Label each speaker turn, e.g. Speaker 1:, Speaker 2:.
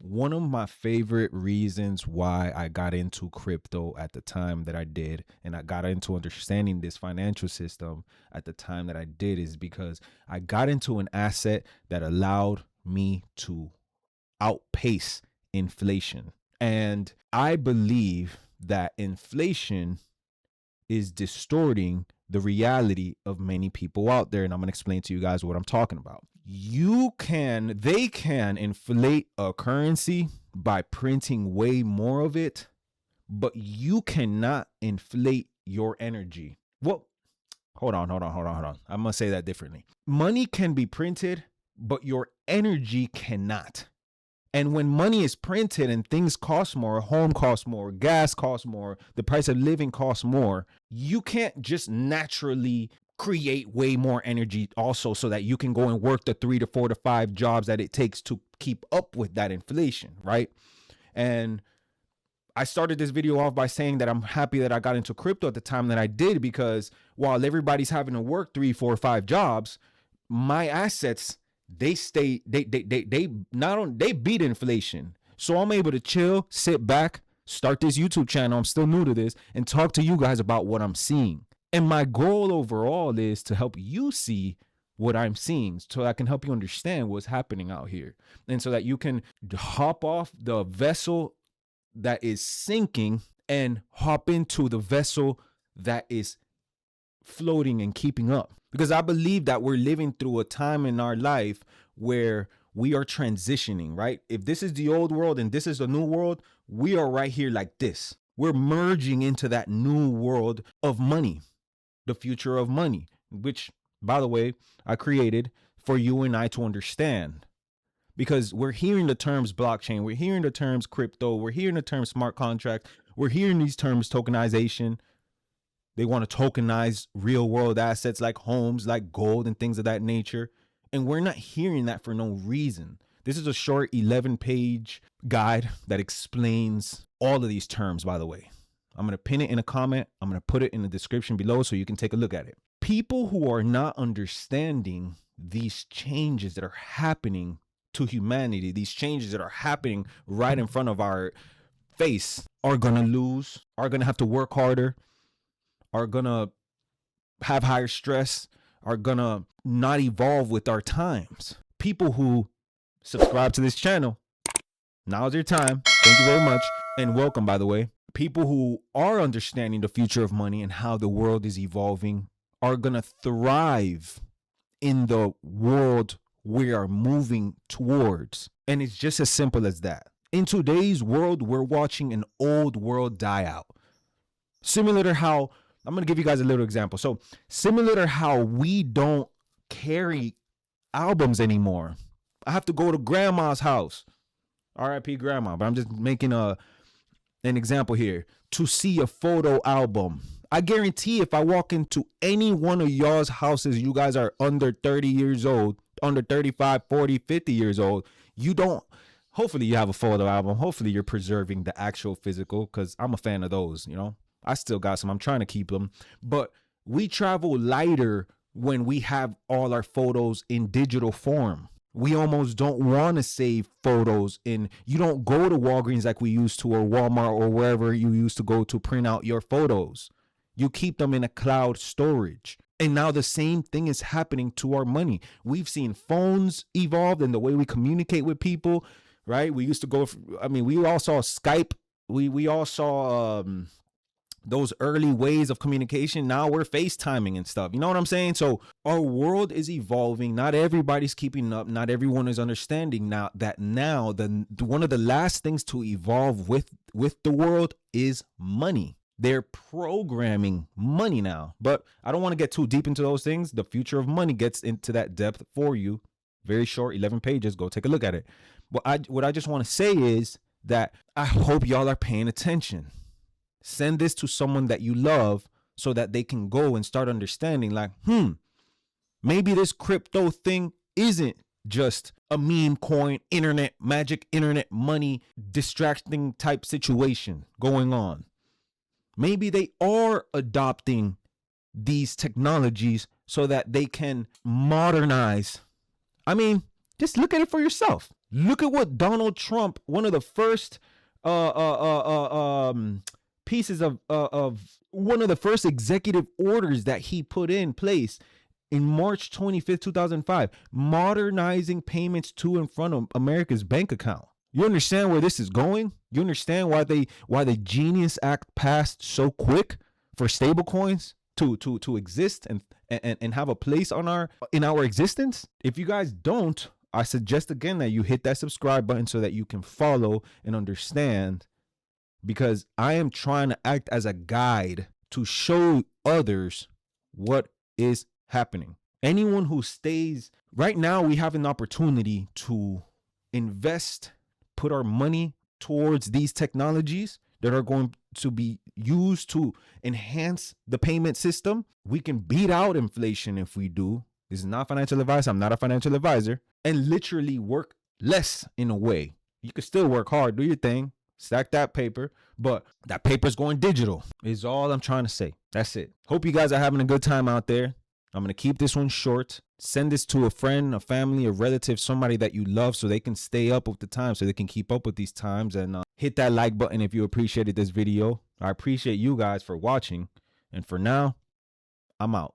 Speaker 1: One of my favorite reasons why I got into crypto at the time that I did, and I got into understanding this financial system at the time that I did, is because I got into an asset that allowed me to outpace inflation. And I believe that inflation is distorting the reality of many people out there. And I'm going to explain to you guys what I'm talking about. They can inflate a currency by printing way more of it, but you cannot inflate your energy. Well, hold on. I'm going to say that differently. Money can be printed, but your energy cannot. And when money is printed and things cost more, a home costs more, gas costs more, the price of living costs more, you can't just naturally create way more energy also so that you can go and work the 3 to 4 to 5 jobs that it takes to keep up with that inflation, right? And I started this video off by saying that I'm happy that I got into crypto at the time that I did, because while everybody's having to work 3, 4, 5 jobs, my assets, they beat inflation. So I'm able to chill, sit back, start this YouTube channel. I'm still new to this, and talk to you guys about what I'm seeing. And my goal overall is to help you see what I'm seeing, so I can help you understand what's happening out here, and so that you can hop off the vessel that is sinking and hop into the vessel that is floating and keeping up. Because I believe that we're living through a time in our life where we are transitioning, right? If this is the old world and this is the new world, we are right here like this. We're merging into that new world of money, the future of money, which, by the way, I created for you and I to understand. Because we're hearing the terms blockchain, we're hearing the terms crypto, we're hearing the term smart contract, we're hearing these terms tokenization. They want to tokenize real world assets like homes, like gold and things of that nature. And we're not hearing that for no reason. This is a short 11-page guide that explains all of these terms, by the way. I'm going to pin it in a comment. I'm going to put it in the description below so you can take a look at it. People who are not understanding these changes that are happening to humanity, these changes that are happening right in front of our face, are going to lose, are going to have to work harder, are going to have higher stress, are going to not evolve with our times. People who subscribe to this channel, now's your time. Thank you very much. And welcome, by the way. People who are understanding the future of money and how the world is evolving are going to thrive in the world we are moving towards. And it's just as simple as that. In today's world, we're watching an old world die out. Similar to how, I'm going to give you guys a little example. So similar to how we don't carry albums anymore. I have to go to grandma's house, RIP grandma, but I'm just making an example here, to see a photo album. I guarantee if I walk into any one of y'all's houses, you guys are under 30 years old, under 35, 40, 50 years old. You don't, hopefully you have a photo album. Hopefully you're preserving the actual physical, because I'm a fan of those, you know. I still got some. I'm trying to keep them. But we travel lighter when we have all our photos in digital form. We almost don't want to save photos in, you don't go to Walgreens like we used to, or Walmart, or wherever you used to go to print out your photos. You keep them in a cloud storage. And now the same thing is happening to our money. We've seen phones evolve in the way we communicate with people, right? We used to go, we all saw Skype. We all saw those early ways of communication. Now we're FaceTiming and stuff. You know what I'm saying? So our world is evolving. Not everybody's keeping up. Not everyone is understanding now that one of the last things to evolve with the world is money. They're programming money now. But I don't want to get too deep into those things. The future of money gets into that depth for you. Very short, 11 pages. Go take a look at it. What I just want to say is that I hope y'all are paying attention. Send this to someone that you love so that they can go and start understanding, like, maybe this crypto thing isn't just a meme coin, magic internet money, distracting type situation going on. Maybe they are adopting these technologies so that they can modernize. I mean, just look at it for yourself. Look at what Donald Trump, one of the first pieces of one of the first executive orders that he put in place in March 25th, 2005, modernizing payments to and from America's bank account. You understand where this is going? You understand why the Genius Act passed so quick for stablecoins to exist and have a place in our existence? If you guys don't, I suggest again that you hit that subscribe button so that you can follow and understand, because I am trying to act as a guide to show others what is happening. Anyone who stays, right now we have an opportunity to invest, put our money towards these technologies that are going to be used to enhance the payment system. We can beat out inflation if we do. This is not financial advice. I'm not a financial advisor. And literally work less in a way. You can still work hard, do your thing, stack that paper, but that paper's going digital is all I'm trying to say. That's it. Hope you guys are having a good time out there. I'm going to keep this one short. Send this to a friend, a family, a relative, somebody that you love so they can stay up with the time, so they can keep up with these times. And hit that like button if you appreciated this video. I appreciate you guys for watching. And for now, I'm out.